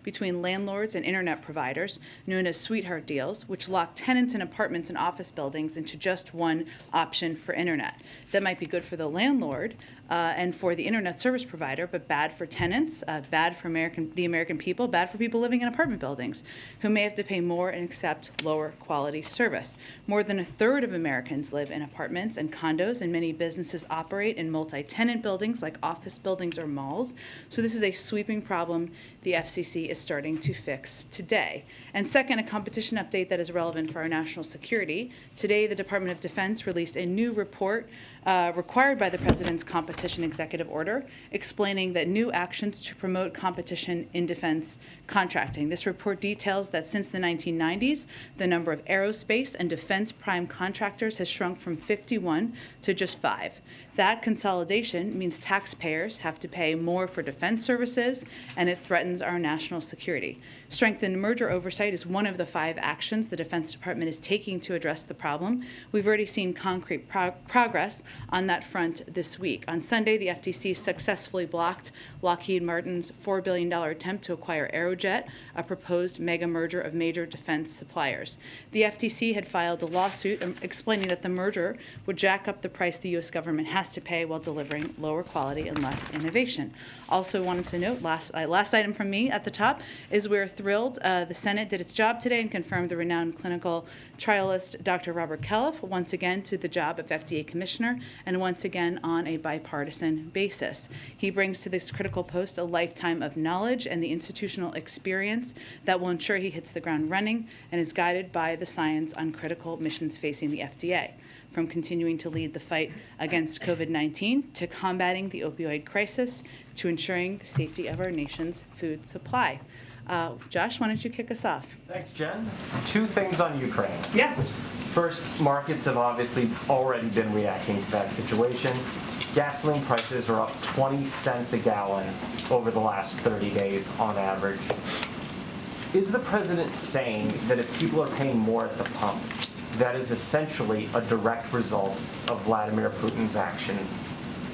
between landlords and internet providers, known as sweetheart deals, which lock tenants in apartments and office buildings into just one option for internet. That might be good for the landlord and for the internet service provider, but bad for tenants, bad for the American people, bad for people living in apartment buildings who may have to pay more and accept lower quality service. More than a third of Americans live in apartments and condos, and many businesses operate in multi-tenant buildings like office buildings or malls. So this is a sweeping problem the FCC is starting to fix today. And second, a competition update that is relevant for our national security. Today, the Department of Defense released a new report required by the President's competition executive order, explaining that new actions to promote competition in defense contracting. This report details that since the 1990s, the number of aerospace and defense prime contractors has shrunk from 51 to just 5. That consolidation means taxpayers have to pay more for defense services, and it threatens our national security. Strengthened merger oversight is one of the 5 actions the Defense Department is taking to address the problem. We've already seen concrete progress on that front this week. On Sunday, the FTC successfully blocked Lockheed Martin's $4 billion attempt to acquire Aerojet, a proposed mega merger of major defense suppliers. The FTC had filed a lawsuit explaining that the merger would jack up the price the U.S. government has to pay while delivering lower quality and less innovation. Also wanted to note, last item from me at the top, is we're thrilled the Senate did its job today and confirmed the renowned clinical trialist Dr. Robert Califf once again to the job of FDA Commissioner, and once again on a bipartisan basis. He brings to this critical post a lifetime of knowledge and the institutional experience that will ensure he hits the ground running and is guided by the science on critical missions facing the FDA. From continuing to lead the fight against COVID-19 to combating the opioid crisis to ensuring the safety of our nation's food supply. Josh, why don't you kick us off? Thanks, Jen. 2 things on Ukraine. Yes. First, markets have obviously already been reacting to that situation. Gasoline prices are up 20 cents a gallon over the last 30 days on average. Is the president saying that if people are paying more at the pump, that is essentially a direct result of Vladimir Putin's actions,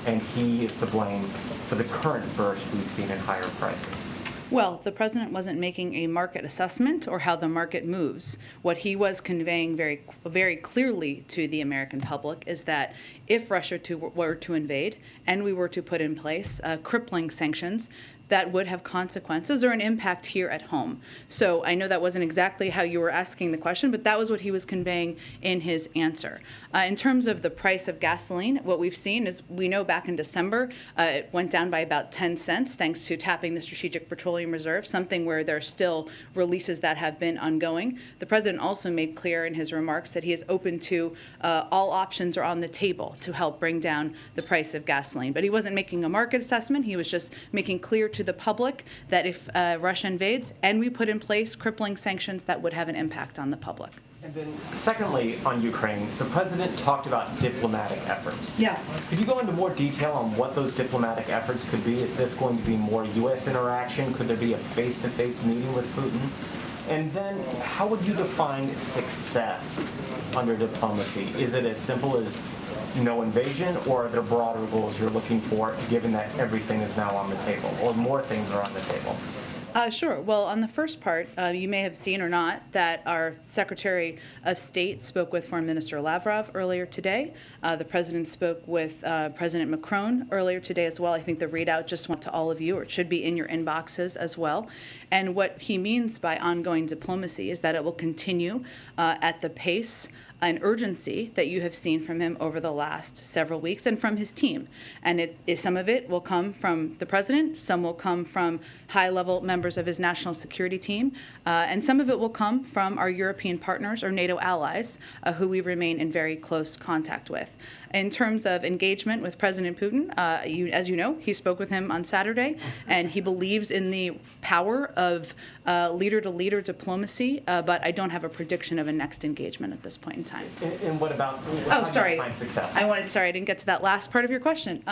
and he is to blame for the current burst we've seen in higher prices? Well, the president wasn't making a market assessment or how the market moves. What he was conveying very, very clearly to the American public is that if Russia were to invade and we were to put in place crippling sanctions, that would have consequences or an impact here at home. So I know that wasn't exactly how you were asking the question, but that was what he was conveying in his answer. In terms of the price of gasoline, what we've seen is we know back in December, it went down by about 10 cents thanks to tapping the Strategic Petroleum Reserve, something where there are still releases that have been ongoing. The president also made clear in his remarks that he is open to all options are on the table to help bring down the price of gasoline. But he wasn't making a market assessment. He was just making clear to the public that if Russia invades and we put in place crippling sanctions, that would have an impact on the public. And then secondly, on Ukraine, the president talked about diplomatic efforts. Yeah. Could you go into more detail on what those diplomatic efforts could be? Is this going to be more U.S. interaction? Could there be a face-to-face meeting with Putin? And then how would you define success under diplomacy? Is it as simple as no invasion, or are there broader goals you're looking for, given that everything is now on the table, or more things are on the table? Sure. Well, on the first part, you may have seen or not that our Secretary of State spoke with Foreign Minister Lavrov earlier today. The President spoke with President Macron earlier today as well. I think the readout just went to all of you, or it should be in your inboxes as well. And what he means by ongoing diplomacy is that it will continue at the pace and urgency that you have seen from him over the last several weeks and from his team. And some of it will come from the president, some will come from high-level members of his national security team, and some of it will come from our European partners or NATO allies, who we remain in very close contact with. In terms of engagement with President Putin, as you know, he spoke with him on Saturday, and he believes in the power of leader-to-leader diplomacy, but I don't have a prediction of a next engagement at this point in time. And what about define success? I didn't get to that last part of your question.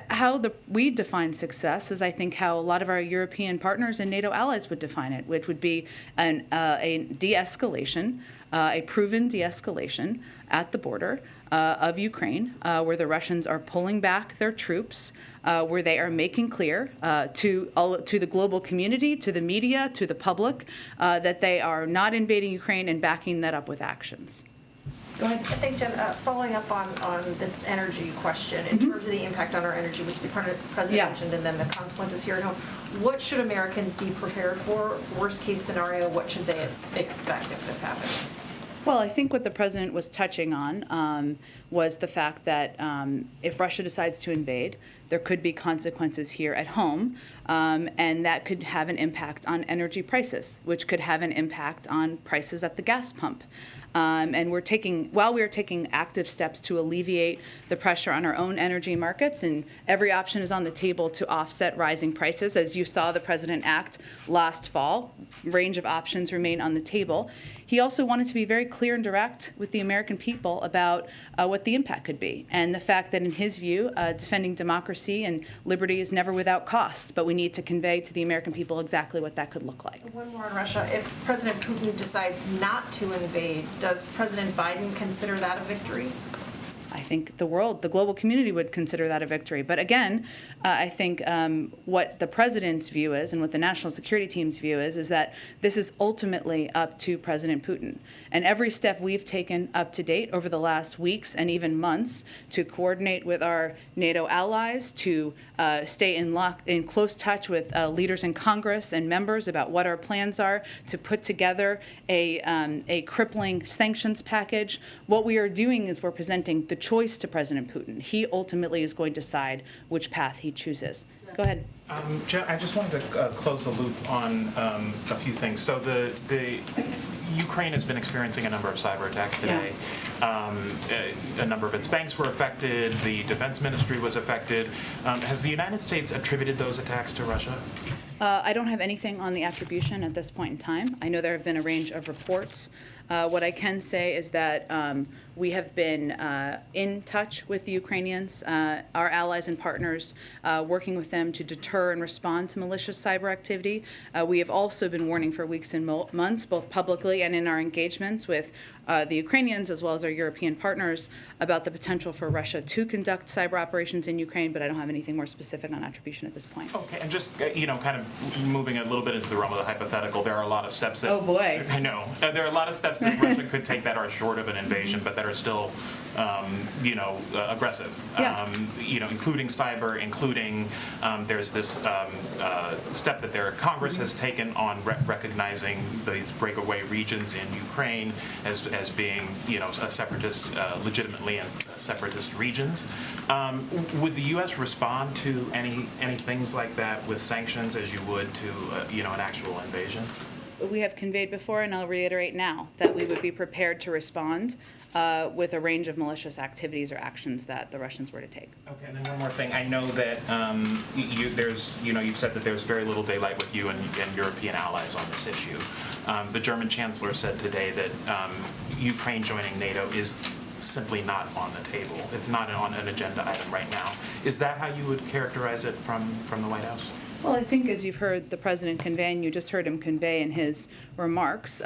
How we define success is, I think, how a lot of our European partners and NATO allies would define it, which would be a de-escalation a proven de-escalation at the border of Ukraine, where the Russians are pulling back their troops, where they are making clear to the global community, to the media, to the public, that they are not invading Ukraine and backing that up with actions. Go ahead. I think, Jen, following up on this energy question, in terms of the impact on our energy, which the president mentioned, and then the consequences here at home, what should Americans be prepared for? Worst case scenario, what should they expect if this happens? Well, I think what the president was touching on was the fact that if Russia decides to invade, there could be consequences here at home, and that could have an impact on energy prices, which could have an impact on prices at the gas pump. And while we are taking active steps to alleviate the pressure on our own energy markets, and every option is on the table to offset rising prices, as you saw the president act last fall, range of options remain on the table. He also wanted to be very clear and direct with the American people about what the impact could be, and the fact that in his view, defending democracy and liberty is never without cost, but we need to convey to the American people exactly what that could look like. One more on Russia. If President Putin decides not to invade, does President Biden consider that a victory? I think the global community would consider that a victory. But again, I think what the president's view is and what the national security team's view is that this is ultimately up to President Putin. And every step we've taken up to date over the last weeks and even months to coordinate with our NATO allies, to stay in close touch with leaders in Congress and members about what our plans are, to put together a crippling sanctions package. What we are doing is we're presenting the choice to President Putin. He ultimately is going to decide which path he chooses. Go ahead. Jen, I just wanted to close the loop on a few things. So the Ukraine has been experiencing a number of cyber attacks today. A number of its banks were affected. The defense ministry was affected. Has the United States attributed those attacks to Russia? I don't have anything on the attribution at this point in time. I know there have been a range of reports. What I can say is that we have been in touch with the Ukrainians, our allies and partners, working with them to deter and respond to malicious cyber activity. We have also been warning for weeks and months, both publicly and in our engagements with the Ukrainians as well as our European partners, about the potential for Russia to conduct cyber operations in Ukraine, but I don't have anything more specific on attribution at this point. Okay, and just, kind of moving a little bit into the realm of the hypothetical, there are a lot of steps that... Oh, boy. I know. There are a lot of steps that Russia could take that are short of an invasion, but that are still, aggressive. Yeah. Including cyber, including there's this step that Congress has taken on recognizing these breakaway regions in Ukraine as being, a separatist, legitimately as separatist regions. Would the U.S. respond to any things like that with sanctions as you would to, an actual invasion? We have conveyed before, and I'll reiterate now, that we would be prepared to respond with a range of malicious activities or actions that the Russians were to take. Okay, and then one more thing. I know that you've said that there's very little daylight with you and European allies on this issue. The German chancellor said today that Ukraine joining NATO is simply not on the table. It's not on an agenda item right now. Is that how you would characterize it from the White House? Well, I think as you've heard the president convey, and you just heard him convey in his remarks,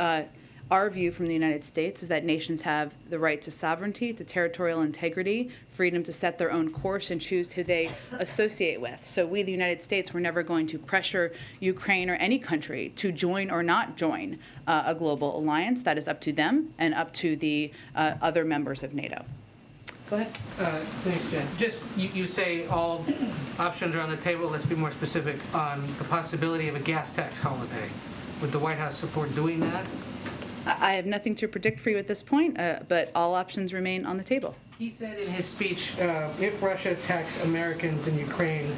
our view from the United States is that nations have the right to sovereignty, to territorial integrity, freedom to set their own course and choose who they associate with. So we, the United States, we're never going to pressure Ukraine or any country to join or not join a global alliance. That is up to them and up to the other members of NATO. Go ahead. Thanks, Jen. Just, you say all options are on the table. Let's be more specific on the possibility of a gas tax holiday. Would the White House support doing that? I have nothing to predict for you at this point, but all options remain on the table. He said in his speech, if Russia attacks Americans in Ukraine,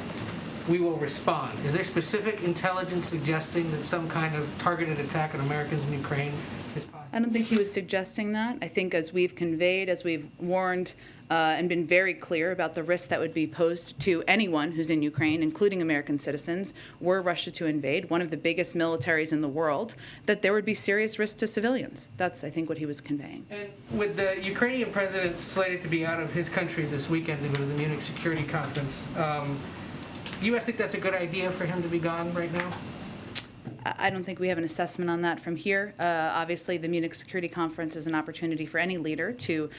we will respond. Is there specific intelligence suggesting that some kind of targeted attack on Americans in Ukraine is possible? I don't think he was suggesting that. I think as we've conveyed, as we've warned and been very clear about the risks that would be posed to anyone who's in Ukraine, including American citizens, were Russia to invade, one of the biggest militaries in the world, that there would be serious risk to civilians. That's, I think, what he was conveying. And with the Ukrainian president slated to be out of his country this weekend to go to the Munich Security Conference, do you guys think that's a good idea for him to be gone right now? I don't think we have an assessment on that from here. Obviously, the Munich Security Conference is an opportunity for any leader to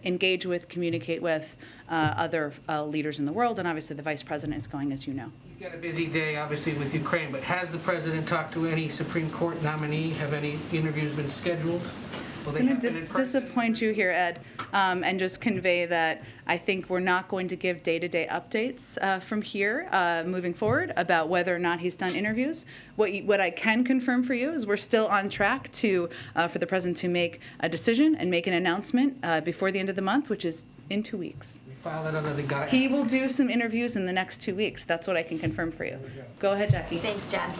engage with, communicate with other leaders in the world, and obviously the Vice President is going, as you know. He's got a busy day, obviously, with Ukraine, but has the president talked to any Supreme Court nominee? Have any interviews been scheduled? Will they I'm happen going in to person? disappoint you here, Ed, and just convey that I think we're not going to give day-to-day updates from here moving forward about whether or not he's done interviews. What I can confirm for you is we're still on track to for the president to make a decision and make an announcement before the end of the month, which is in 2 weeks. We file that under the guide. He will do some interviews in the next 2 weeks. That's what I can confirm for you. Go ahead, Jackie. Thanks, Jen.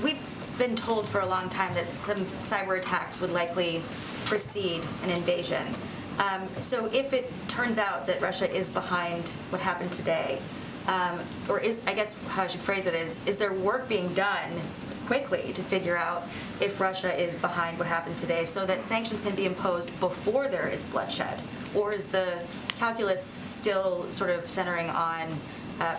We've been told for a long time that some cyber attacks would likely precede an invasion. So if it turns out that Russia is behind what happened today, or is, I guess how I should phrase it is there work being done quickly to figure out if Russia is behind what happened today so that sanctions can be imposed before there is bloodshed? Or is the calculus still sort of centering on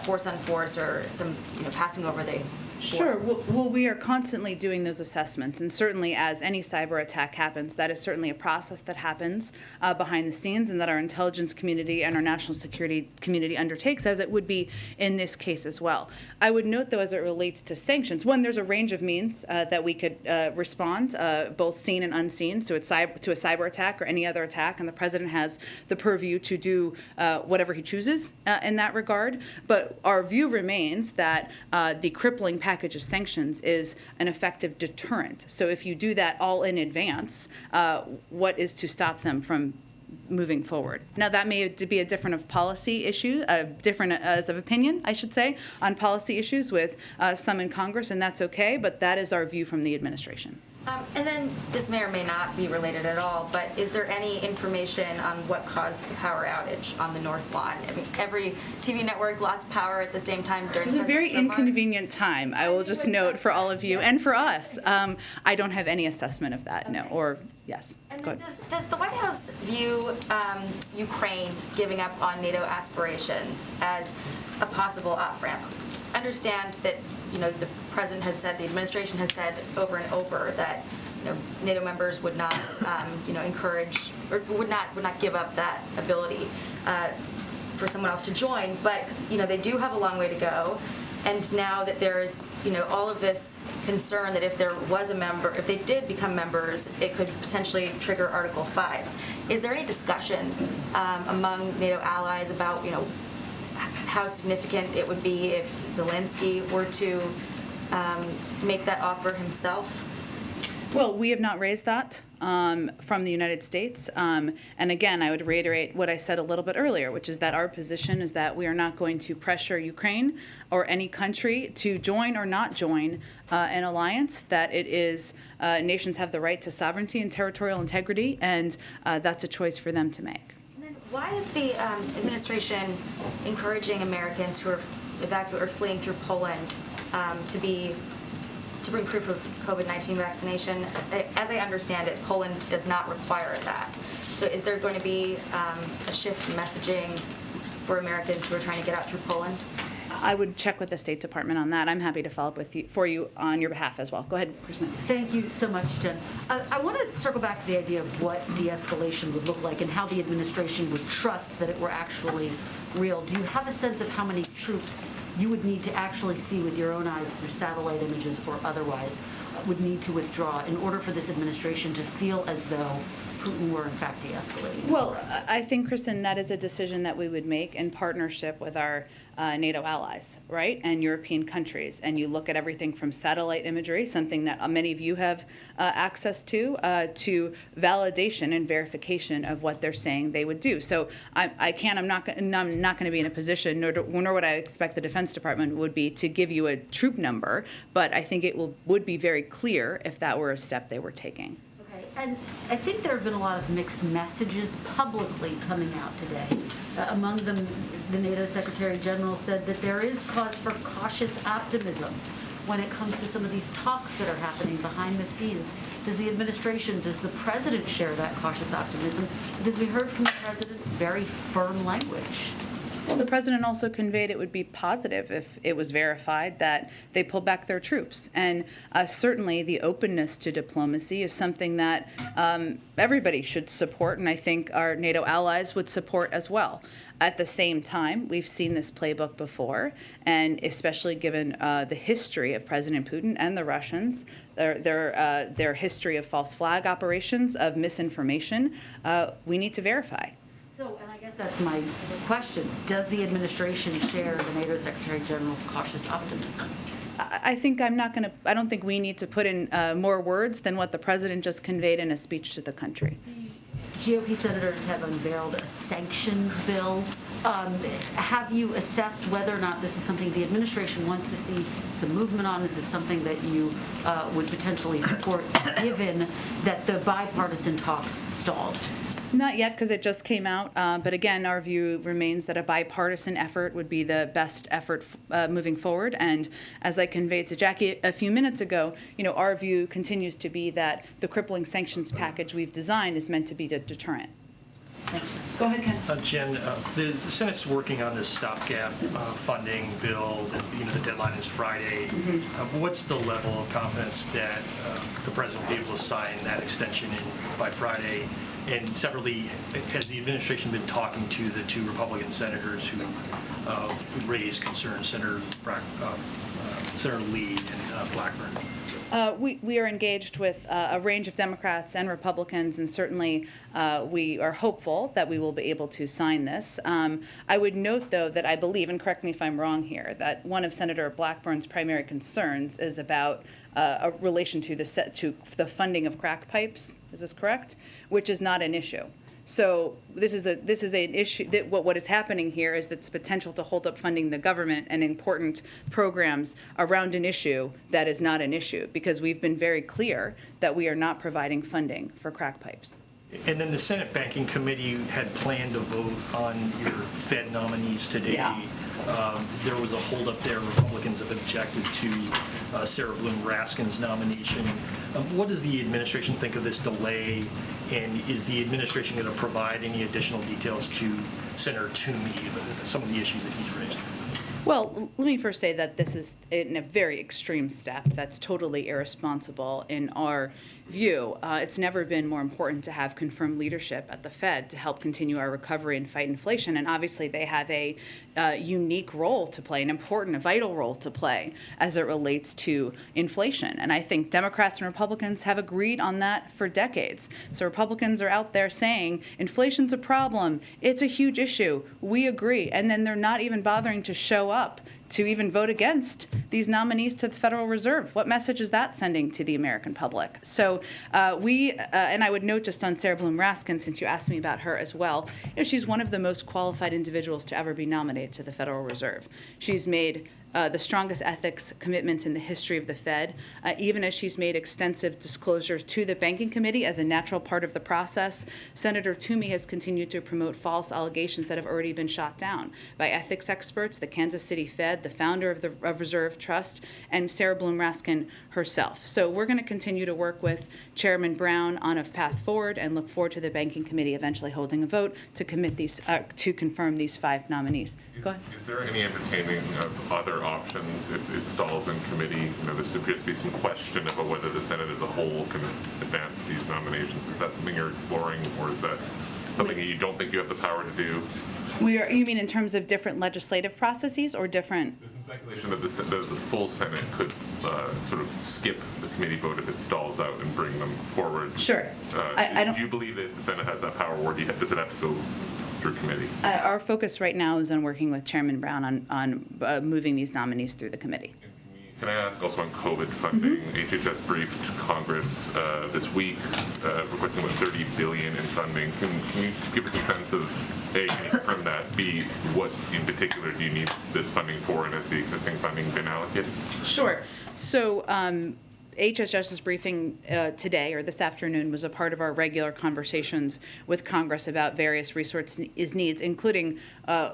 force on force or some, passing over the Sure. Well, we are constantly doing those assessments, and certainly as any cyber attack happens, that is certainly a process that happens behind the scenes and that our intelligence community and our national security community undertakes, as it would be in this case as well. I would note, though, as it relates to sanctions, one, there's a range of means that we could respond, both seen and unseen, to a cyber attack or any other attack, and the president has the purview to do whatever he chooses in that regard. But our view remains that the crippling package of sanctions is an effective deterrent. So if you do that all in advance, what is to stop them from moving forward? Now, that may be a different of policy issue, different as of opinion, I should say, on policy issues with some in Congress, and that's okay, but that is our view from the administration. And then this may or may not be related at all, but is there any information on what caused the power outage on the North Lawn? I mean, every TV network lost power at the same time during It was a very President's remarks. inconvenient time, I will just note for all of you and for us. I don't have any assessment of that, no, or yes. And Go then ahead. does the White House view Ukraine giving up on NATO aspirations as a possible off-ramp? Understand that the president has said, the administration has said over and over that NATO members would not encourage or would not give up that ability for someone else to join. But they do have a long way to go. And now that there's all of this concern that if there was a member, if they did become members, it could potentially trigger Article 5. Is there any discussion among NATO allies about how significant it would be if Zelensky were to make that offer himself? Well, we have not raised that from the United States. And again, I would reiterate what I said a little bit earlier, which is that our position is that we are not going to pressure Ukraine or any country to join or not join an alliance, that it is nations have the right to sovereignty and territorial integrity, and that's a choice for them to make. Why is the administration encouraging Americans who are or fleeing through Poland to bring proof of COVID-19 vaccination? As I understand it, Poland does not require that. So is there going to be a shift in messaging for Americans who are trying to get out through Poland? I would check with the State Department on that. I'm happy to follow up with you, for you on your behalf as well. Go ahead, Kristen. Thank you so much, Jen. I want to circle back to the idea of what de-escalation would look like and how the administration would trust that it were actually real. Do you have a sense of how many troops you would need to actually see with your own eyes through satellite images or otherwise would need to withdraw in order for this administration to feel as though Putin were in fact de-escalating? Well, I think, Kristen, that is a decision that we would make in partnership with our NATO allies, right, and European countries. And you look at everything from satellite imagery, something that many of you have access to validation and verification of what they're saying they would do. So I'm not going to be in a position, nor would I expect the Defense Department would be, to give you a troop number. But I think it would be very clear if that were a step they were taking. And I think there have been a lot of mixed messages publicly coming out today. Among them, the NATO Secretary General said that there is cause for cautious optimism when it comes to some of these talks that are happening behind the scenes. Does the administration, does the president share that cautious optimism? Because we heard from the president very firm language. Well, the president also conveyed it would be positive if it was verified that they pull back their troops. And certainly the openness to diplomacy is something that everybody should support, and I think our NATO allies would support as well. At the same time, we've seen this playbook before, and especially given the history of President Putin and the Russians, their history of false flag operations, of misinformation, we need to verify. So, and I guess that's my question. Does the administration share the NATO Secretary General's cautious optimism? I think I don't think we need to put in more words than what the president just conveyed in a speech to the country. GOP senators have unveiled a sanctions bill. Have you assessed whether or not this is something the administration wants to see some movement on? Is this something that you would potentially support, given that the bipartisan talks stalled? Not yet, because it just came out. But again, our view remains that a bipartisan effort would be the best effort moving forward. And as I conveyed to Jackie a few minutes ago, our view continues to be that the crippling sanctions package we've designed is meant to be a deterrent. Go ahead, Ken. Jen, the Senate's working on this stopgap funding bill. The deadline is Friday. What's the level of confidence that the president will be able to sign that extension by Friday? And separately, has the administration been talking to the two Republican senators who raised concerns, Senator Lee and Blackburn? We are engaged with a range of Democrats and Republicans, and certainly we are hopeful that we will be able to sign this. I would note, though, that I believe, and correct me if I'm wrong here, that one of Senator Blackburn's primary concerns is about a relation to the funding of crack pipes. Is this correct? Which is not an issue. So this is an issue. That what is happening here is that's potential to hold up funding the government and important programs around an issue that is not an issue, because we've been very clear that we are not providing funding for crack pipes. And then the Senate Banking Committee had planned to vote on your Fed nominees today. Yeah. There was a holdup there. Republicans have objected to Sarah Bloom Raskin's nomination. What does the administration think of this delay? And is the administration going to provide any additional details to Senator Toomey, some of the issues that he's raised? Well, let me first say that this is in a very extreme step that's totally irresponsible in our view. It's never been more important to have confirmed leadership at the Fed to help continue our recovery and fight inflation. And obviously they have a unique role to play, an important, a vital role to play as it relates to inflation. And I think Democrats and Republicans have agreed on that for decades. So Republicans are out there saying inflation's a problem, it's a huge issue, we agree. And then they're not even bothering to show up to even vote against these nominees to the Federal Reserve. What message is that sending to the American public? So and I would note just on Sarah Bloom Raskin, since you asked me about her as well, she's one of the most qualified individuals to ever be nominated to the Federal Reserve. She's made the strongest ethics commitments in the history of the Fed, even as she's made extensive disclosures to the Banking Committee as a natural part of the process. Senator Toomey has continued to promote false allegations that have already been shot down by ethics experts, the Kansas City Fed, the founder of the Reserve Trust, and Sarah Bloom Raskin herself. So we're going to continue to work with Chairman Brown on a path forward and look forward to the Banking Committee eventually holding a vote to commit these to confirm these 5 nominees. Go ahead. Is there any entertaining of other options if it stalls in committee? There appears to be some question about whether the Senate as a whole can advance these nominations. Is that something you're exploring, or is that something that you don't think you have the power to do? You mean in terms of different legislative processes or different? There's some speculation that the full Senate could sort of skip the committee vote if it stalls out and bring them forward. Sure. Do you believe that the Senate has that power, or does it have to go through committee? Our focus right now is on working with Chairman Brown on moving these nominees through the committee. Can I ask also on COVID funding? HHS briefed Congress this week requesting about $30 billion in funding. Can you give us a sense of, A, can you confirm that? B, what in particular do you need this funding for, and has the existing funding been allocated? Sure. So HHS's briefing today or this afternoon was a part of our regular conversations with Congress about various resource needs, including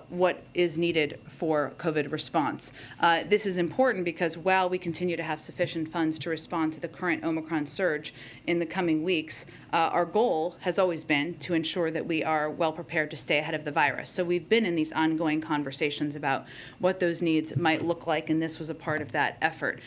what is needed for COVID response. This is important because while we continue to have sufficient funds to respond to the current Omicron surge in the coming weeks, our goal has always been to ensure that we are well prepared to stay ahead of the virus. So we've been in these ongoing conversations about what those needs might look like, and this was a part of that effort.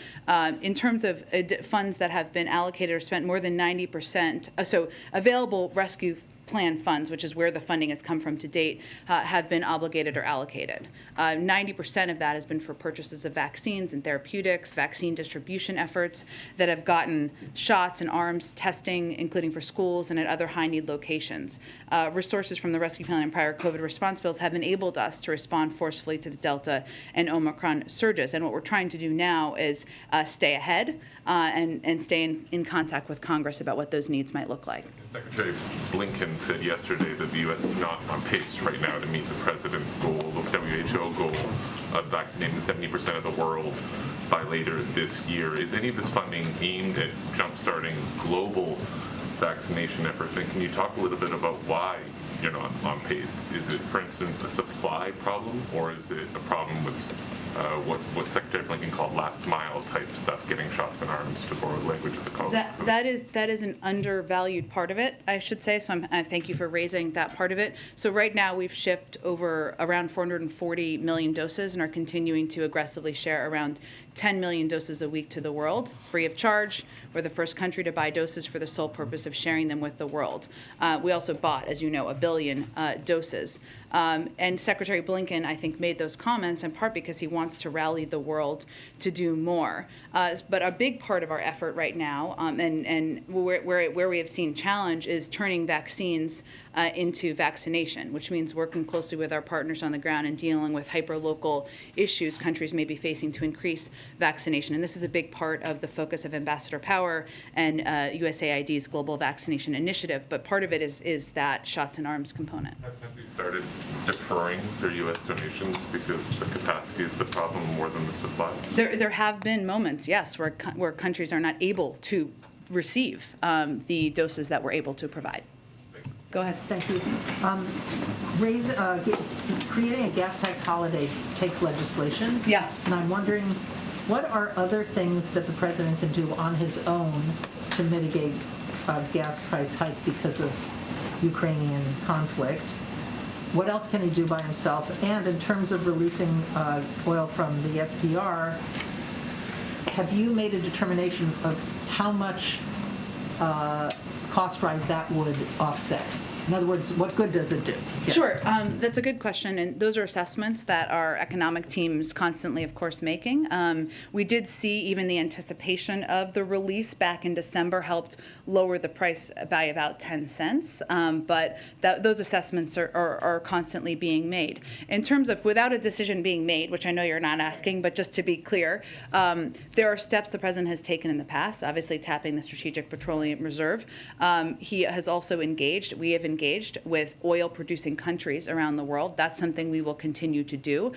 In terms of funds that have been allocated or spent, more than 90%, so available rescue plan funds, which is where the funding has come from to date, have been obligated or allocated. 90% of that has been for purchases of vaccines and therapeutics, vaccine distribution efforts that have gotten shots and arms testing, including for schools and at other high-need locations. Resources from the rescue plan and prior COVID response bills have enabled us to respond forcefully to the Delta and Omicron surges. And what we're trying to do now is stay ahead and stay in contact with Congress about what those needs might look like. Secretary Blinken said yesterday that the U.S. is not on pace right now to meet the president's goal, the WHO goal, of vaccinating 70% of the world by later this year. Is any of this funding aimed at jumpstarting global vaccination efforts? And can you talk a little bit about why you're not on pace? Is it, for instance, a supply problem, or is it a problem with what Secretary Blinken called last mile type stuff, getting shots in arms, to borrow the language of the college? That is an undervalued part of it, I should say. So I thank you for raising that part of it. So right now we've shipped over around 440 million doses and are continuing to aggressively share around 10 million doses a week to the world, free of charge. We're the first country to buy doses for the sole purpose of sharing them with the world. We also bought, as you know, 1 billion doses. And Secretary Blinken, I think, made those comments in part because he wants to rally the world to do more. But a big part of our effort right now, and where we have seen challenge, is turning vaccines into vaccination, which means working closely with our partners on the ground and dealing with hyperlocal issues countries may be facing to increase vaccination. And this is a big part of the focus of Ambassador Power and USAID's Global Vaccination Initiative. But part of it is that shots in arms component. Have we started deferring their U.S. donations because the capacity is the problem more than the supply? There have been moments, yes, where countries are not able to receive the doses that we're able to provide. Go ahead. Thank you. Creating a gas tax holiday takes legislation. Yeah. And I'm wondering, what are other things that the president can do on his own to mitigate a gas price hike because of Ukrainian conflict? What else can he do by himself? And in terms of releasing oil from the SPR, have you made a determination of how much cost rise that would offset? In other words, what good does it do? Yeah. Sure. That's a good question, and those are assessments that our economic team's constantly, of course, making. We did see even the anticipation of the release back in December helped lower the price by about 10 cents, but those assessments are constantly being made. In terms of without a decision being made, which I know you're not asking, but just to be clear, there are steps the president has taken in the past, obviously tapping the Strategic Petroleum Reserve. He has also we have engaged with oil-producing countries around the world. That's something we will continue to do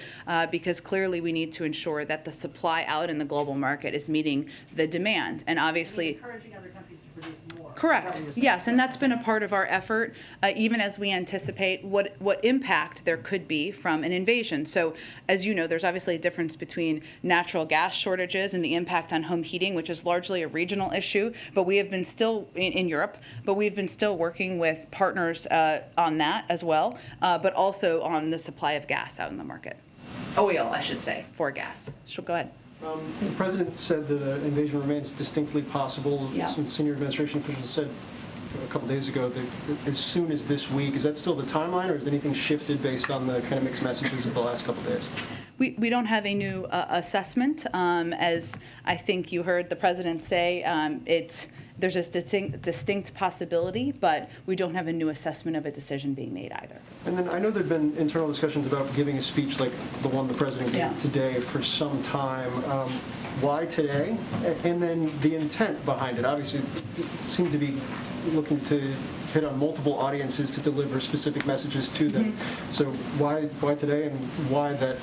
because clearly we need to ensure that the supply out in the global market is meeting the demand. And obviously, Encouraging other countries to produce more. correct. Yes, and that's been a part of our effort, even as we anticipate what impact there could be from an invasion. So, as you know, there's obviously a difference between natural gas shortages and the impact on home heating, which is largely a regional issue. But we have been still in Europe, but we've been still working with partners on that as well, but also on the supply of gas out in the market. Oil, I should say, for gas. So go ahead. The president said that an invasion remains distinctly possible. Yeah. Some senior administration officials said a couple days ago that as soon as this week. Is that still the timeline, or has anything shifted based on the kind of mixed messages of the last couple days? We don't have a new assessment. As I think you heard the president say, there's a distinct possibility, but we don't have a new assessment of a decision being made either. And then I know there have been internal discussions about giving a speech like the one the president gave Yeah. today for some time. Why today? And then the intent behind it. Obviously, it seemed to be looking to hit on multiple audiences to deliver specific messages to them. So why today, and why that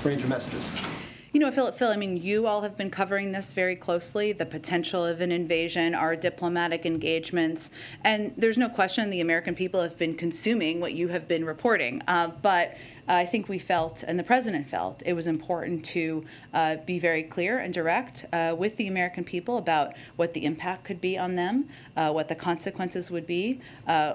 range of messages? You know, Phil, I mean, you all have been covering this very closely, the potential of an invasion, our diplomatic engagements, and there's no question the American people have been consuming what you have been reporting. But I think we felt, and the president felt, it was important to be very clear and direct with the American people about what the impact could be on them, what the consequences would be,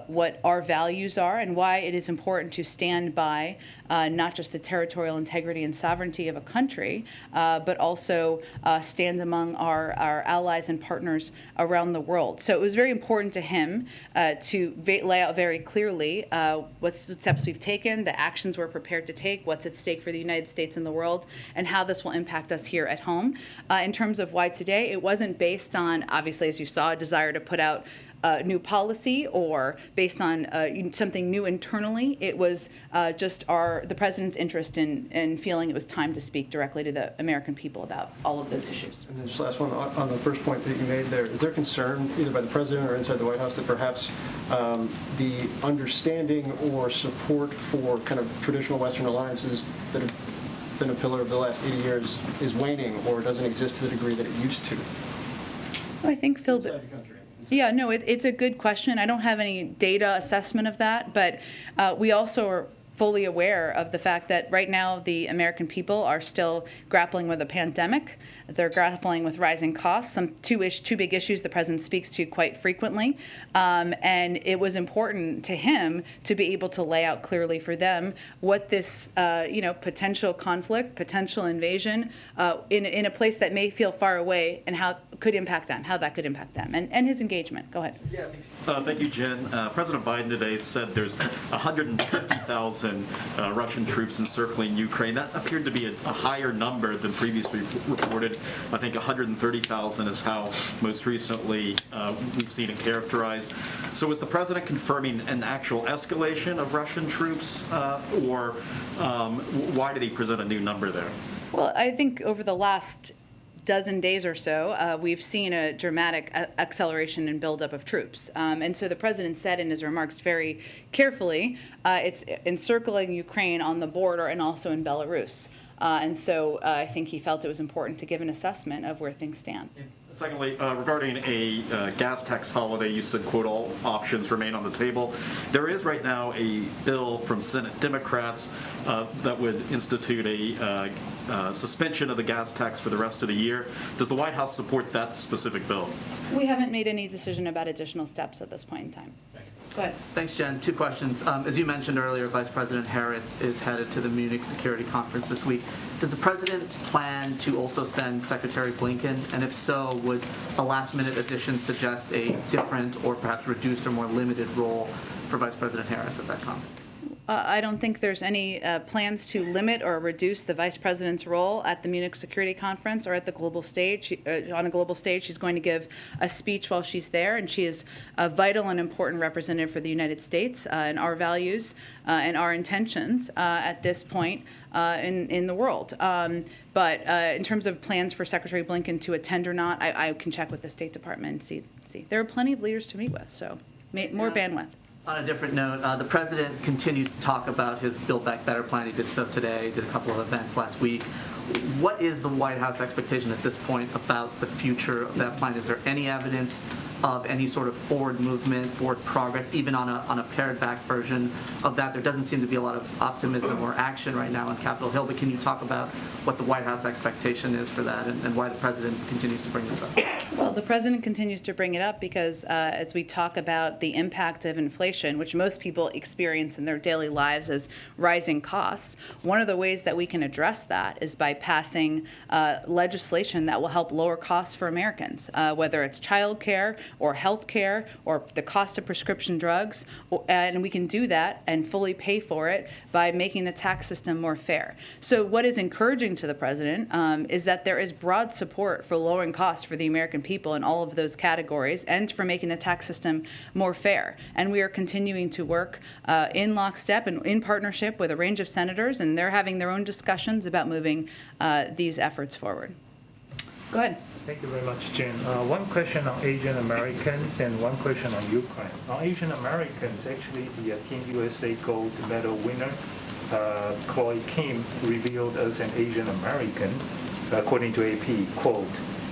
what our values are, and why it is important to stand by not just the territorial integrity and sovereignty of a country, but also stand among our allies and partners around the world. So it was very important to him to lay out very clearly what's the steps we've taken, the actions we're prepared to take, what's at stake for the United States and the world, and how this will impact us here at home. In terms of why today, it wasn't based on, obviously, as you saw, a desire to put out new policy or based on something new internally. It was just the president's interest in feeling it was time to speak directly to the American people about all of those issues. And then just last one, on the first point that you made there, is there concern either by the president or inside the White House that perhaps the understanding or support for kind of traditional Western alliances that have been a pillar of the last 80 years is waning or doesn't exist to the degree that it used to? I think, Phil, Inside the country. yeah, no, it's a good question. I don't have any data assessment of that, but we also are fully aware of the fact that right now the American people are still grappling with a pandemic. They're grappling with rising costs, two big issues the president speaks to quite frequently. And it was important to him to be able to lay out clearly for them what this potential conflict, potential invasion in a place that may feel far away and how that could impact them, and his engagement. Go ahead. Yeah. Thank you, Jen. President Biden today said there's 150,000 Russian troops encircling Ukraine. That appeared to be a higher number than previously reported. I think 130,000 is how most recently we've seen it characterized. So is the president confirming an actual escalation of Russian troops, or why did he present a new number there? Well, I think over the last dozen days or so, we've seen a dramatic acceleration and buildup of troops. And so the president said in his remarks very carefully, it's encircling Ukraine on the border and also in Belarus. And so I think he felt it was important to give an assessment of where things stand. Secondly, regarding a gas tax holiday, you said, quote, all options remain on the table. There is right now a bill from Senate Democrats that would institute a suspension of the gas tax for the rest of the year. Does the White House support that specific bill? We haven't made any decision about additional steps at this point in time. Go ahead. Thanks, Jen. Two questions. As you mentioned earlier, Vice President Harris is headed to the Munich Security Conference this week. Does the president plan to also send Secretary Blinken? And if so, would a last-minute addition suggest a different or perhaps reduced or more limited role for Vice President Harris at that conference? I don't think there's any plans to limit or reduce the vice president's role at the Munich Security Conference or at the global stage. On a global stage, she's going to give a speech while she's there, and she is a vital and important representative for the United States and our values and our intentions at this point in the world. But in terms of plans for Secretary Blinken to attend or not, I can check with the State Department and see. There are plenty of leaders to meet with, so more bandwidth. On a different note, the president continues to talk about his Build Back Better plan. He did so today, did a couple of events last week. What is the White House expectation at this point about the future of that plan? Is there any evidence of any sort of forward movement, forward progress, even on a pared back version of that? There doesn't seem to be a lot of optimism or action right now on Capitol Hill, but can you talk about what the White House expectation is for that and why the president continues to bring this up? Well, the president continues to bring it up because as we talk about the impact of inflation, which most people experience in their daily lives as rising costs, one of the ways that we can address that is by passing legislation that will help lower costs for Americans, whether it's child care or health care or the cost of prescription drugs. And we can do that and fully pay for it by making the tax system more fair. So what is encouraging to the president is that there is broad support for lowering costs for the American people in all of those categories and for making the tax system more fair. And we are continuing to work in lockstep and in partnership with a range of senators, and they're having their own discussions about moving these efforts forward. Go ahead. Thank you very much, Jen. One question on Asian Americans and one question on Ukraine. On Asian Americans, actually, the Team USA gold medal winner, Chloe Kim, revealed as an Asian American. according to AP, quote,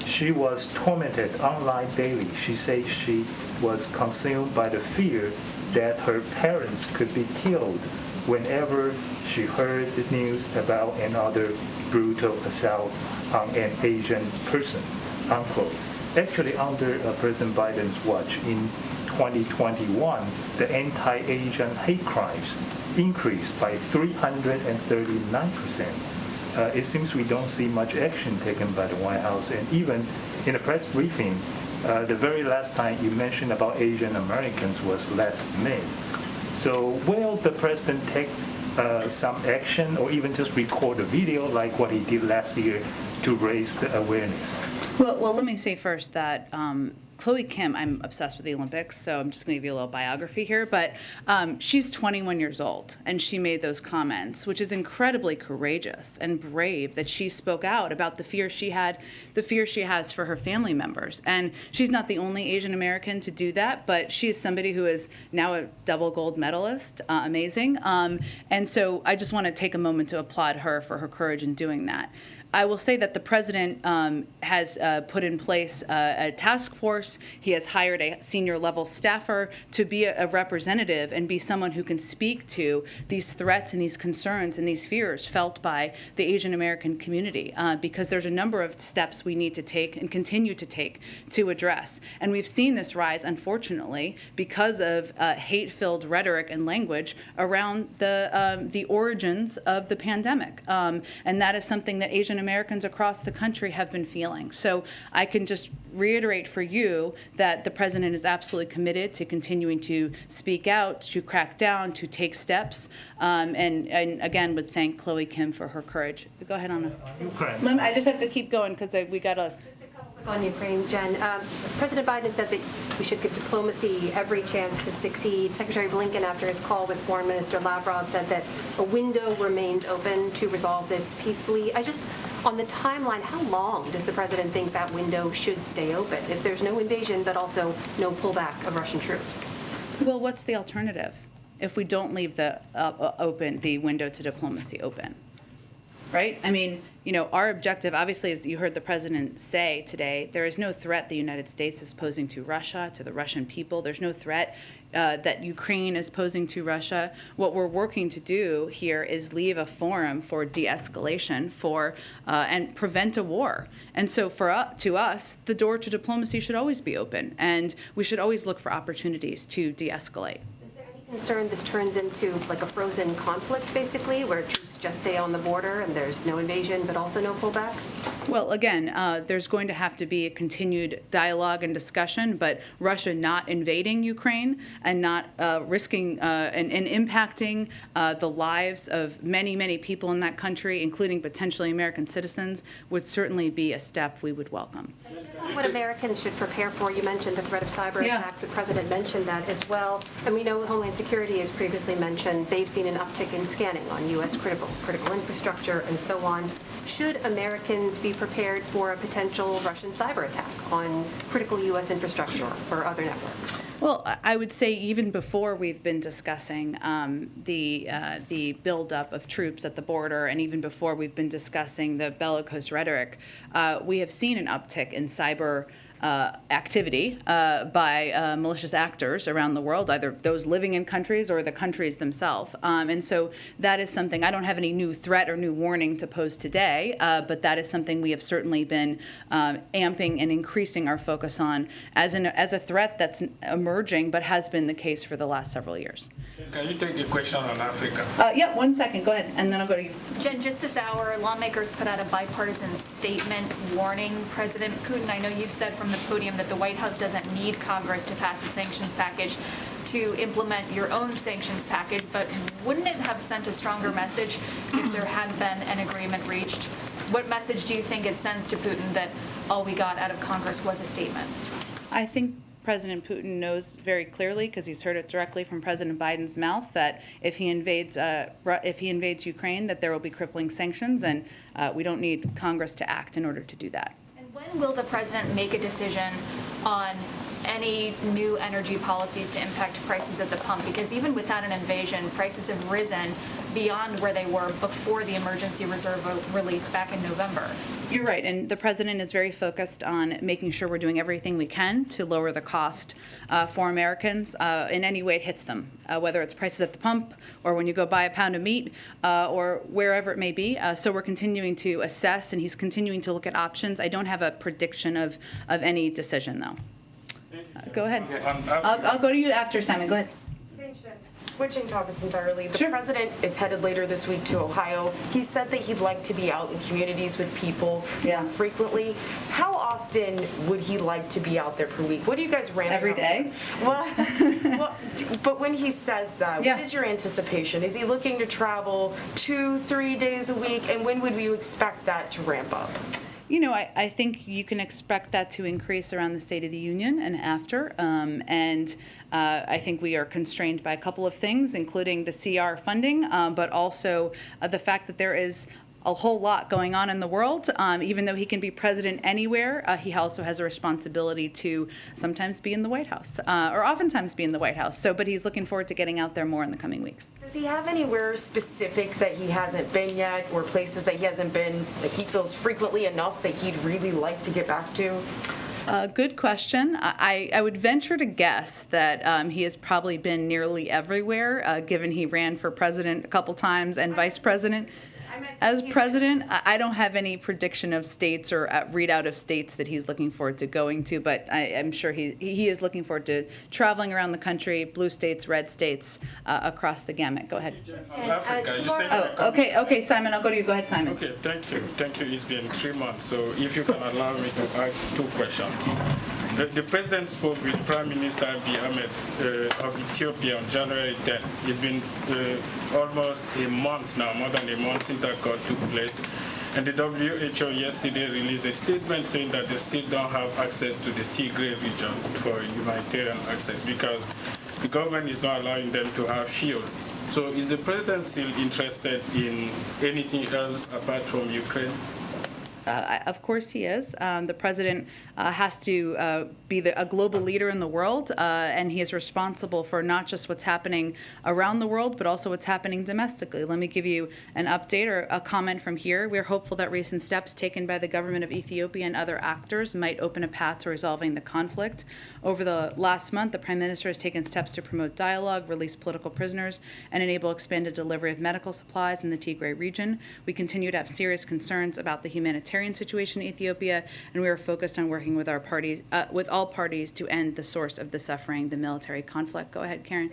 "She was tormented online daily. She says she was consumed by the fear that her parents could be killed whenever she heard the news about another brutal assault on an Asian person," unquote. Actually, under President Biden's watch in 2021, the anti-Asian hate crimes increased by 339%. It seems we don't see much action taken by the White House, and even in a press briefing, the very last time you mentioned about Asian Americans was last May. So will the president take some action or even just record a video like what he did last year to raise the awareness? Well, let me say first that Chloe Kim, I'm obsessed with the Olympics, so I'm just going to give you a little biography here, but she's 21 years old, and she made those comments, which is incredibly courageous and brave that she spoke out about the fear she has for her family members. And she's not the only Asian American to do that, but she is somebody who is now a double gold medalist, amazing. And so I just want to take a moment to applaud her for her courage in doing that. I will say that the president has put in place a task force. He has hired a senior level staffer to be a representative and be someone who can speak to these threats and these concerns and these fears felt by the Asian American community, because there's a number of steps we need to take and continue to take to address. And we've seen this rise, unfortunately, because of hate-filled rhetoric and language around the origins of the pandemic. And that is something that Asian Americans across the country have been feeling. So I can just reiterate for you that the president is absolutely committed to continuing to speak out, to crack down, to take steps, and again would thank Chloe Kim for her courage. Go ahead, Anna. I just have to keep going because we got to. On Ukraine, Jen, President Biden said that we should give diplomacy every chance to succeed. Secretary Blinken, after his call with Foreign Minister Lavrov, said that a window remains open to resolve this peacefully. On the timeline, how long does the president think that window should stay open if there's no invasion but also no pullback of Russian troops? Well, what's the alternative if we don't leave the window to diplomacy open? Right? I mean, our objective, obviously, as you heard the president say today, there is no threat the United States is posing to Russia, to the Russian people. There's no threat that Ukraine is posing to Russia. What we're working to do here is leave a forum for de-escalation and prevent a war. And so to us, the door to diplomacy should always be open, and we should always look for opportunities to de-escalate. Concerned this turns into like a frozen conflict, basically, where troops just stay on the border and there's no invasion but also no pullback? Well, again, there's going to have to be a continued dialogue and discussion, but Russia not invading Ukraine and not risking and impacting the lives of many, many people in that country, including potentially American citizens, would certainly be a step we would welcome. What Americans should prepare for, you mentioned the threat of cyber attacks. The president mentioned that as well. And we know Homeland Security has previously mentioned they've seen an uptick in scanning on U.S. critical infrastructure and so on. Should Americans be prepared for a potential Russian cyber attack on critical U.S. infrastructure or other networks? Well, I would say even before we've been discussing the buildup of troops at the border, and even before we've been discussing the bellicose rhetoric, we have seen an uptick in cyber activity by malicious actors around the world, either those living in countries or the countries themselves. And so that is something, I don't have any new threat or new warning to pose today, but that is something we have certainly been amping and increasing our focus on as a threat that's emerging, but has been the case for the last several years. Can you take the question on Africa? Yeah, 1 second, go ahead, and then I'll go to you. Jen, just this hour, lawmakers put out a bipartisan statement warning President Putin. I know you've said from the podium that the White House doesn't need Congress to pass a sanctions package to implement your own sanctions package, but wouldn't it have sent a stronger message if there had been an agreement reached? What message do you think it sends to Putin that all we got out of Congress was a statement? I think President Putin knows very clearly, because he's heard it directly from President Biden's mouth, that if he invades Ukraine, that there will be crippling sanctions, and we don't need Congress to act in order to do that. And when will the president make a decision on any new energy policies to impact prices at the pump? Because even without an invasion, prices have risen beyond where they were before the emergency reserve release back in November. You're right, and the president is very focused on making sure we're doing everything we can to lower the cost for Americans in any way it hits them, whether it's prices at the pump or when you go buy a pound of meat or wherever it may be. So we're continuing to assess, and he's continuing to look at options. I don't have a prediction of any decision, though. Go ahead. I'll go to you after, Simon. Go ahead. Switching topics entirely, the Sure. president is headed later this week to Ohio. He said that he'd like to be out in communities with people more frequently. How often would he like to be out there per week? What do you guys ramp Every up? day? But when he says that, Yeah. what is your anticipation? Is he looking to travel 2-3 days a week? And when would we expect that to ramp up? You know, I think you can expect that to increase around the State of the Union and after. I think we are constrained by a couple of things, including the CR funding, but also the fact that there is a whole lot going on in the world. Even though he can be president anywhere, he also has a responsibility to sometimes be in the White House, or oftentimes be in the White House. But he's looking forward to getting out there more in the coming weeks. Does he have anywhere specific that he hasn't been yet, or places that he hasn't been that he feels frequently enough that he'd really like to get back to? Good question. I would venture to guess that he has probably been nearly everywhere, given he ran for president a couple times and vice president. As president, I don't have any prediction of states or readout of states that he's looking forward to going to, but I'm sure he is looking forward to traveling around the country, blue states, red states, across the gamut. Go ahead. Africa, you said Okay, Simon, I'll go to you. Go ahead, Simon. Okay, thank you. It's been 3 months, so if you can allow me to ask 2 questions. The president spoke with Prime Minister Abiy Ahmed of Ethiopia on January 10th. It's been almost a month now, more than a month since that call took place. And the WHO yesterday released a statement saying that they still don't have access to the Tigray region for humanitarian access because the government is not allowing them to have fuel. So is the president still interested in anything else apart from Ukraine? Of course he is. The president has to be a global leader in the world, and he is responsible for not just what's happening around the world, but also what's happening domestically. Let me give you an update or a comment from here. We're hopeful that recent steps taken by the government of Ethiopia and other actors might open a path to resolving the conflict. Over the last month, the Prime Minister has taken steps to promote dialogue, release political prisoners, and enable expanded delivery of medical supplies in the Tigray region. We continue to have serious concerns about the humanitarian situation in Ethiopia, and we are focused on working with all parties to end the source of the suffering, the military conflict. Go ahead, Karen.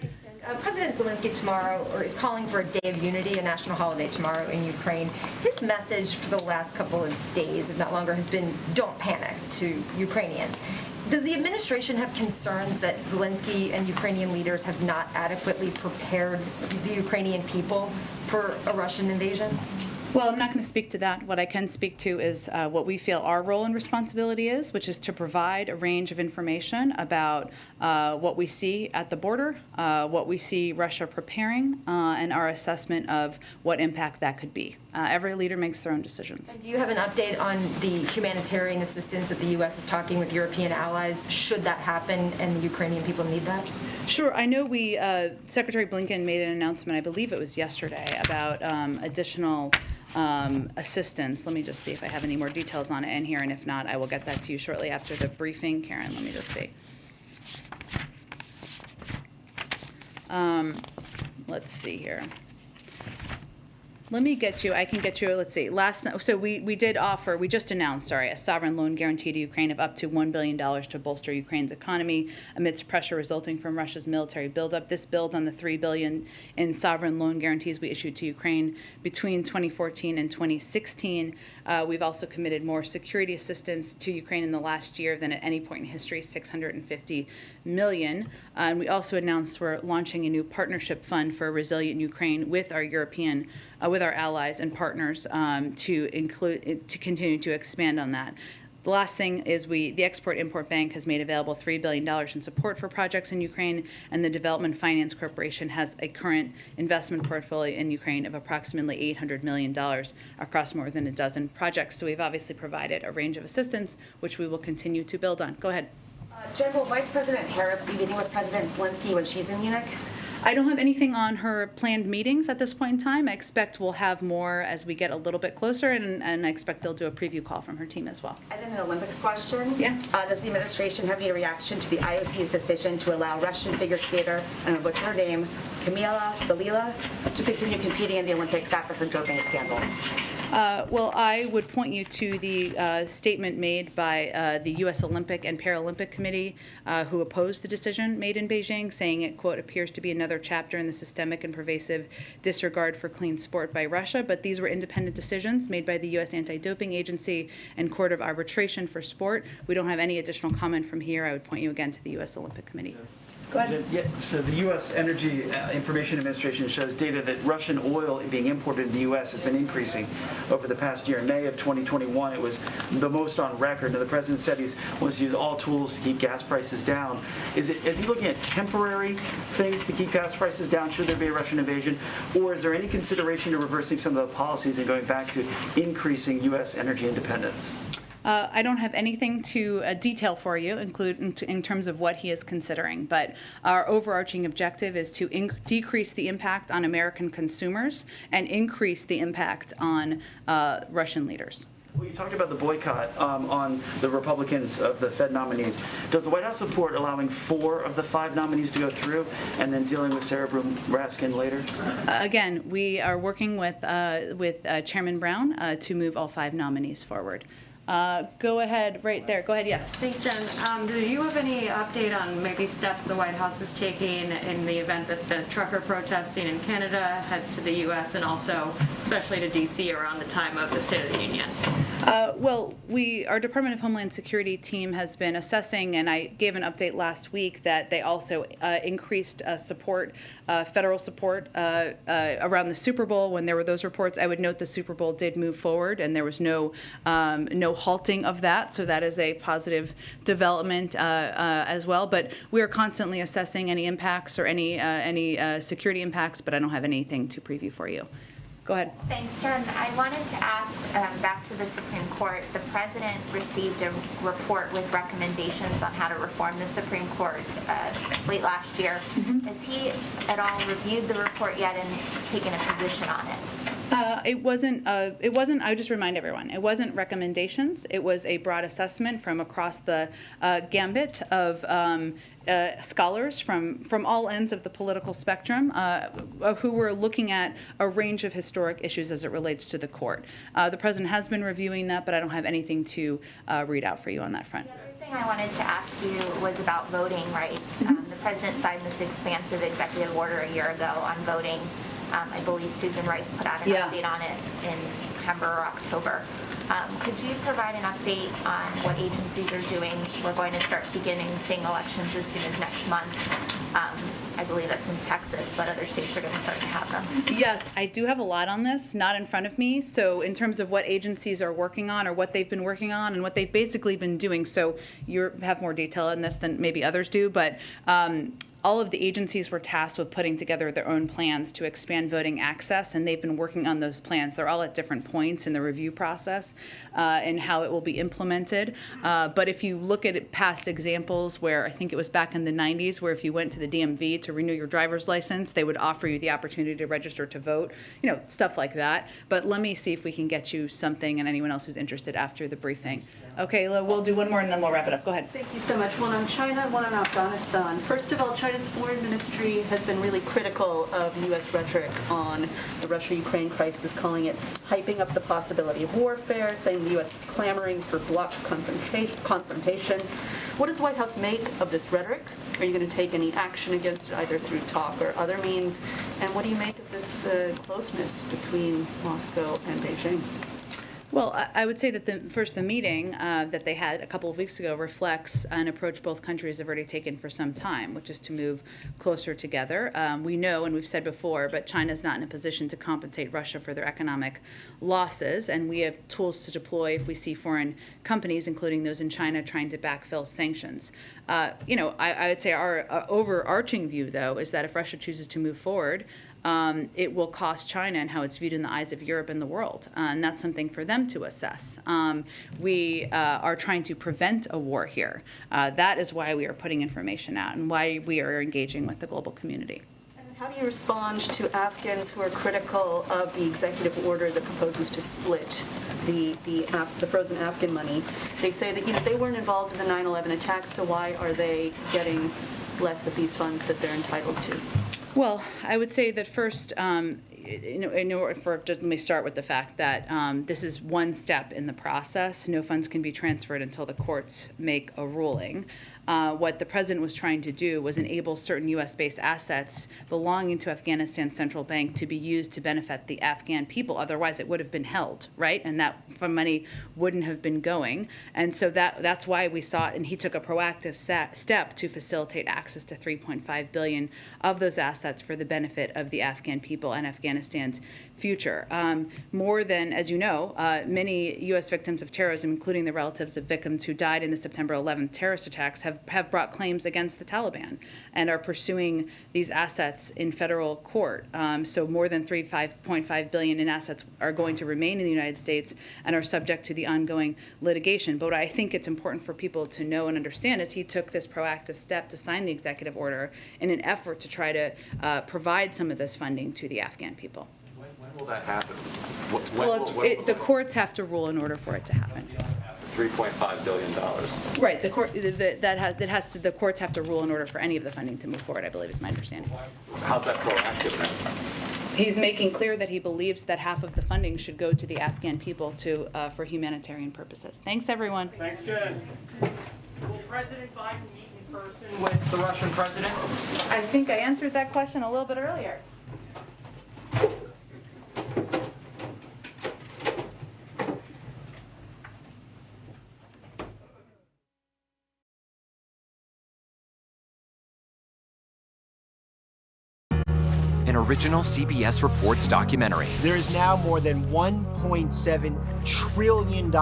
President Zelensky tomorrow is calling for a day of unity, a national holiday tomorrow in Ukraine. His message for the last couple of days, if not longer, has been don't panic to Ukrainians. Does the administration have concerns that Zelensky and Ukrainian leaders have not adequately prepared the Ukrainian people for a Russian invasion? Well, I'm not going to speak to that. What I can speak to is what we feel our role and responsibility is, which is to provide a range of information about what we see at the border, what we see Russia preparing, and our assessment of what impact that could be. Every leader makes their own decisions. And do you have an update on the humanitarian assistance that the U.S. is talking with European allies, should that happen and the Ukrainian people need that? Sure. I know Secretary Blinken made an announcement, I believe it was yesterday, about additional assistance. Let me just see if I have any more details on it in here, and if not, I will get that to you shortly after the briefing. Karen, let me just see. Let's see here. Let me get you, I can get you, let's see, so we just announced, a sovereign loan guarantee to Ukraine of up to $1 billion to bolster Ukraine's economy amidst pressure resulting from Russia's military buildup. This builds on the $3 billion in sovereign loan guarantees we issued to Ukraine between 2014 and 2016. We've also committed more security assistance to Ukraine in the last year than at any point in history, $650 million. And we also announced we're launching a new partnership fund for a resilient Ukraine with our with our allies and partners to continue to expand on that. The last thing is the Export-Import Bank has made available $3 billion in support for projects in Ukraine, and the Development Finance Corporation has a current investment portfolio in Ukraine of approximately $800 million across more than a dozen projects. So we've obviously provided a range of assistance, which we will continue to build on. Go ahead. Jen, will Vice President Harris be meeting with President Zelensky when she's in Munich? I don't have anything on her planned meetings at this point in time. I expect we'll have more as we get a little bit closer, and I expect they'll do a preview call from her team as well. And then an Olympics question. Yeah. Does the administration have any reaction to the IOC's decision to allow Russian figure skater, and I'll butcher her name, Kamila Valilia, to continue competing in the Olympics after her doping scandal? Well, I would point you to the statement made by the U.S. Olympic and Paralympic Committee, who opposed the decision made in Beijing, saying it, quote, appears to be another chapter in the systemic and pervasive disregard for clean sport by Russia. But these were independent decisions made by the U.S. Anti-Doping Agency and Court of Arbitration for Sport. We don't have any additional comment from here. I would point you again to the U.S. Olympic Committee. Go ahead. Yeah, so the U.S. Energy Information Administration shows data that Russian oil being imported in the U.S. has been increasing over the past year. In May of 2021, it was the most on record. Now, the president said he wants to use all tools to keep gas prices down. Is he looking at temporary things to keep gas prices down should there be a Russian invasion? Or is there any consideration to reversing some of the policies and going back to increasing U.S. energy independence? I don't have anything to detail for you, in terms of what he is considering, but our overarching objective is to decrease the impact on American consumers and increase the impact on Russian leaders. Well, you talked about the boycott on the Republicans of the Fed nominees. Does the White House support allowing 4 of the 5 nominees to go through and then dealing with Sarah Bloom Raskin later? Again, we are working with Chairman Brown to move all 5 nominees forward. Go ahead, right there. Go ahead, yeah. Thanks, Jen. Do you have any update on maybe steps the White House is taking in the event that the trucker protesting in Canada heads to the U.S. and also especially to D.C. around the time of the State of the Union? Well, our Department of Homeland Security team has been assessing, and I gave an update last week that they also increased support, federal support around the Super Bowl when there were those reports. I would note the Super Bowl did move forward, and there was no halting of that, so that is a positive development as well. But we are constantly assessing any impacts or any security impacts, but I don't have anything to preview for you. Go ahead. Thanks, Jen. I wanted to ask, back to the Supreme Court, the president received a report with recommendations on how to reform the Supreme Court late last year. Has he at all reviewed the report yet and taken a position on it? It wasn't, I would just remind everyone, it wasn't recommendations. It was a broad assessment from across the gambit of scholars from all ends of the political spectrum who were looking at a range of historic issues as it relates to the court. The president has been reviewing that, but I don't have anything to read out for you on that front. The other thing I wanted to ask you was about voting rights. The president signed this expansive executive order a year ago on voting. I believe Susan Rice put out an update on it in September or October. Could you provide an update on what agencies are doing? We're going to start seeing elections as soon as next month. I believe that's in Texas, but other states are going to start to have them. Yes, I do have a lot on this, not in front of me. So in terms of what agencies are working on or what they've been working on and what they've basically been doing, so you have more detail in this than maybe others do, but all of the agencies were tasked with putting together their own plans to expand voting access, and they've been working on those plans. They're all at different points in the review process and how it will be implemented. But if you look at past examples where I think it was back in the 90s where if you went to the DMV to renew your driver's license, they would offer you the opportunity to register to vote, stuff like that. But let me see if we can get you something and anyone else who's interested after the briefing. Okay, we'll do one more and then we'll wrap it up. Go ahead. Thank you so much. One on China, one on Afghanistan. First of all, China's foreign ministry has been really critical of U.S. rhetoric on the Russia-Ukraine crisis, calling it hyping up the possibility of warfare, saying the U.S. is clamoring for bloc confrontation. What does the White House make of this rhetoric? Are you going to take any action against it, either through talk or other means? And what do you make of this closeness between Moscow and Beijing? Well, I would say that the meeting that they had a couple of weeks ago reflects an approach both countries have already taken for some time, which is to move closer together. We know, and we've said before, but China's not in a position to compensate Russia for their economic losses, and we have tools to deploy if we see foreign companies, including those in China, trying to backfill sanctions. I would say our overarching view, though, is that if Russia chooses to move forward it will cost China and how it's viewed in the eyes of Europe and the world. And that's something for them to assess. We are trying to prevent a war here. That is why we are putting information out and why we are engaging with the global community. How do you respond to Afghans who are critical of the executive order that proposes to split the frozen Afghan money? They say that they weren't involved in the 9/11 attacks, so why are they getting less of these funds that they're entitled to? Well, I would say that first, let me start with the fact that this is one step in the process. No funds can be transferred until the courts make a ruling. What the president was trying to do was enable certain U.S.-based assets belonging to Afghanistan's central bank to be used to benefit the Afghan people. Otherwise, it would have been held, right? And that money wouldn't have been going. And so that's why we saw it, and he took a proactive step to facilitate access to $3.5 billion of those assets for the benefit of the Afghan people and Afghanistan's future. More than, as you know, many U.S. victims of terrorism, including the relatives of victims who died in the September 11th terrorist attacks, have brought claims against the Taliban and are pursuing these assets in federal court. So more than $5.5 billion in assets are going to remain in the United States and are subject to the ongoing litigation. But what I think it's important for people to know and understand is he took this proactive step to sign the executive order in an effort to try to provide some of this funding to the Afghan people. When will that happen? The courts have to rule in order for it to happen. $3.5 billion. Right. The courts have to rule in order for any of the funding to move forward, I believe is my understanding. How's that proactive then? He's making clear that he believes that half of the funding should go to the Afghan people for humanitarian purposes. Thanks, everyone. Thanks, Jen. Will President Biden meet in person with the Russian president? I think I answered that question a little bit earlier. An original CBS Reports documentary. There is now more than $1.7 trillion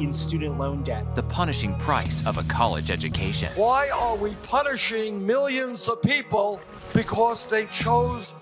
in student loan debt. The punishing price of a college education. Why are we punishing millions of people because they chose